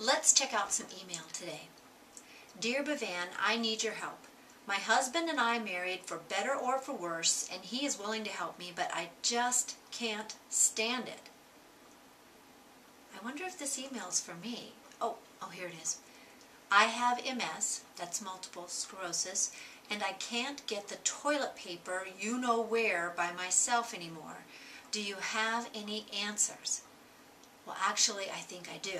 Let's check out some email today. Dear BevVan, I need your help. My husband and I married for better or for worse, and he is willing to help me, but I just can't stand it. I wonder if this email is for me. Oh, here it is. I have MS, that's multiple sclerosis, and I can't get the toilet paper you know where by myself anymore. Do you have any answers? Well, actually, I think I do.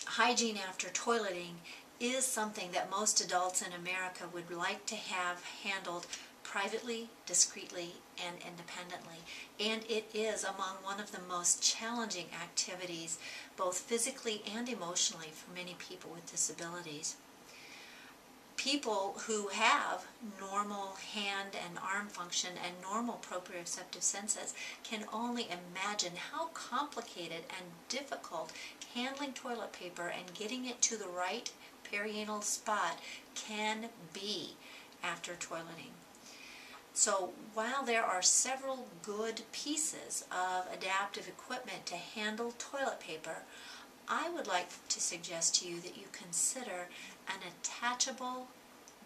Hygiene after toileting is something that most adults in America would like to have handled privately, discreetly, and independently. And it is among one of the most challenging activities, both physically and emotionally, for many people with disabilities. People who have normal hand and arm function and normal proprioceptive senses can only imagine how complicated and difficult handling toilet paper and getting it to the right perianal spot can be after toileting. So while there are several good pieces of adaptive equipment to handle toilet paper, I would like to suggest to you that you consider an attachable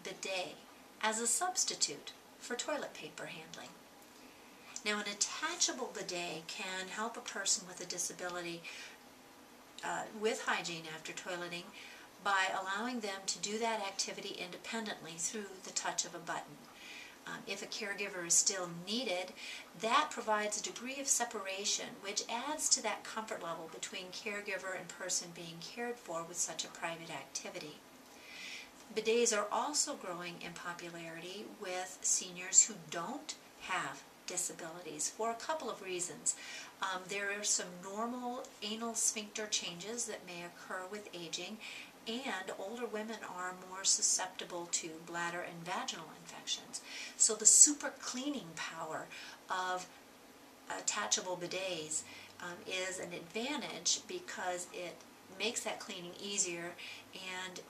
bidet as a substitute for toilet paper handling. Now, an attachable bidet can help a person with a disability with hygiene after toileting by allowing them to do that activity independently through the touch of a button. If a caregiver is still needed, that provides a degree of separation which adds to that comfort level between caregiver and person being cared for with such a private activity. Bidets are also growing in popularity with seniors who don't have disabilities for a couple of reasons. There are some normal anal sphincter changes that may occur with aging, and older women are more susceptible to bladder and vaginal infections. So the super cleaning power of attachable bidets is an advantage because it makes that cleaning easier and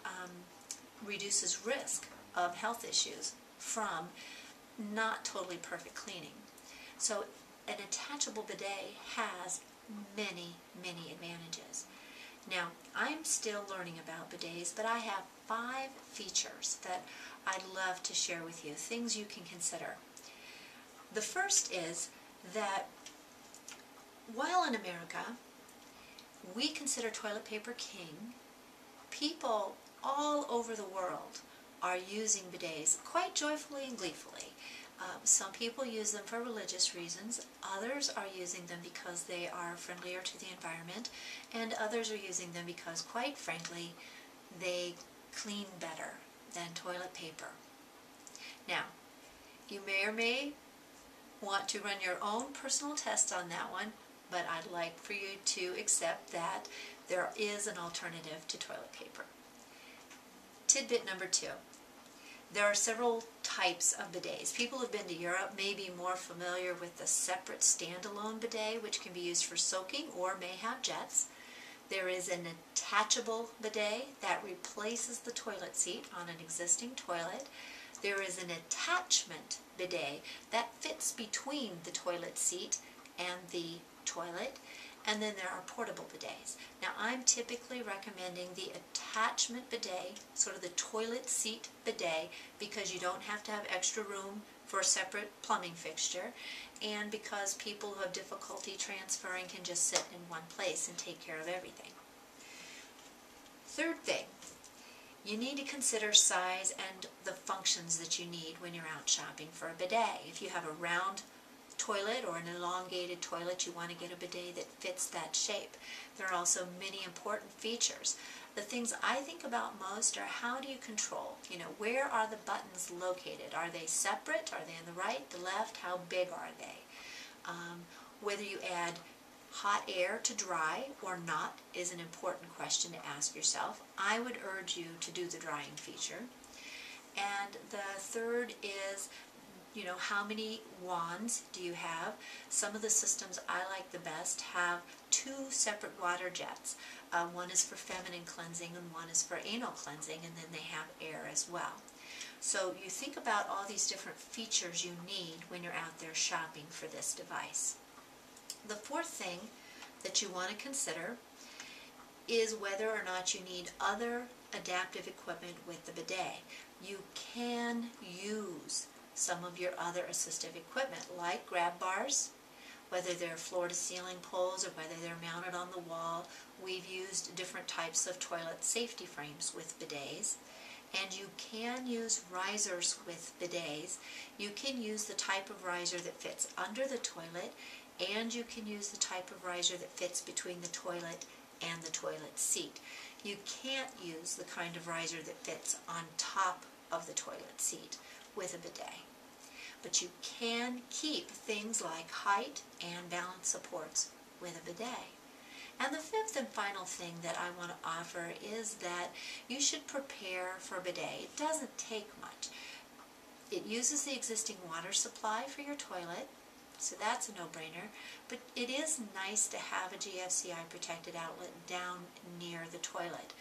reduces risk of health issues from not totally perfect cleaning. So an attachable bidet has many, many advantages. Now, I'm still learning about bidets, but I have 5 features that I'd love to share with you, things you can consider. The first is that while in America we consider toilet paper king, people all over the world are using bidets quite joyfully and gleefully. Some people use them for religious reasons, others are using them because they are friendlier to the environment, and others are using them because, quite frankly, they clean better than toilet paper. Now, you may or may want to run your own personal test on that one, but I'd like for you to accept that there is an alternative to toilet paper. Tidbit number 2. There are several types of bidets. People who've been to Europe may be more familiar with the separate standalone bidet, which can be used for soaking or may have jets. There is an attachable bidet that replaces the toilet seat on an existing toilet. There is an attachment bidet that fits between the toilet seat and the toilet. And then there are portable bidets. Now, I'm typically recommending the attachment bidet, sort of the toilet seat bidet, because you don't have to have extra room for a separate plumbing fixture, and because people who have difficulty transferring can just sit in one place and take care of everything. Third thing, you need to consider size and the functions that you need when you're out shopping for a bidet. If you have a round toilet or an elongated toilet, you want to get a bidet that fits that shape. There are also many important features. The things I think about most are how do you control? Where are the buttons located? Are they separate? Are they on the right, the left? How big are they? Whether you add hot air to dry or not is an important question to ask yourself. I would urge you to do the drying feature. And the third is, how many wands do you have? Some of the systems I like the best have 2 separate water jets. One is for feminine cleansing and one is for anal cleansing, and then they have air as well. So you think about all these different features you need when you're out there shopping for this device. The fourth thing that you want to consider is whether or not you need other adaptive equipment with the bidet. You can use some of your other assistive equipment like grab bars, whether they're floor-to-ceiling poles or whether they're mounted on the wall. We've used different types of toilet safety frames with bidets. And you can use risers with bidets. You can use the type of riser that fits under the toilet, and you can use the type of riser that fits between the toilet and the toilet seat. You can't use the kind of riser that fits on top of the toilet seat with a bidet. But you can keep things like height and balance supports with a bidet. And the fifth and final thing that I want to offer is that you should prepare for a bidet. It doesn't take much. It uses the existing water supply for your toilet, so that's a no-brainer, but it is nice to have a GFCI protected outlet down near the toilet.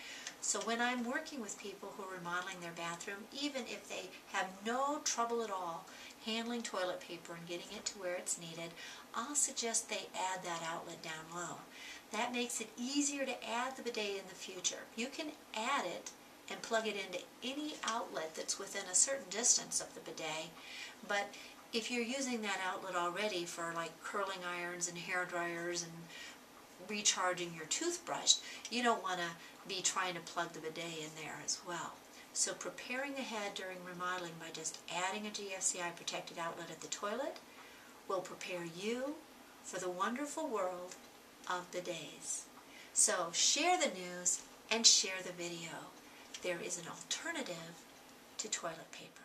So when I'm working with people who are remodeling their bathroom, even if they have no trouble at all handling toilet paper and getting it to where it's needed, I'll suggest they add that outlet down low. That makes it easier to add the bidet in the future. You can add it and plug it into any outlet that's within a certain distance of the bidet, but if you're using that outlet already for like curling irons and hair dryers and recharging your toothbrush, you don't want to be trying to plug the bidet in there as well. So preparing ahead during remodeling by just adding a GFCI protected outlet at the toilet will prepare you for the wonderful world of bidets. So share the news and share the video. There is an alternative to toilet paper.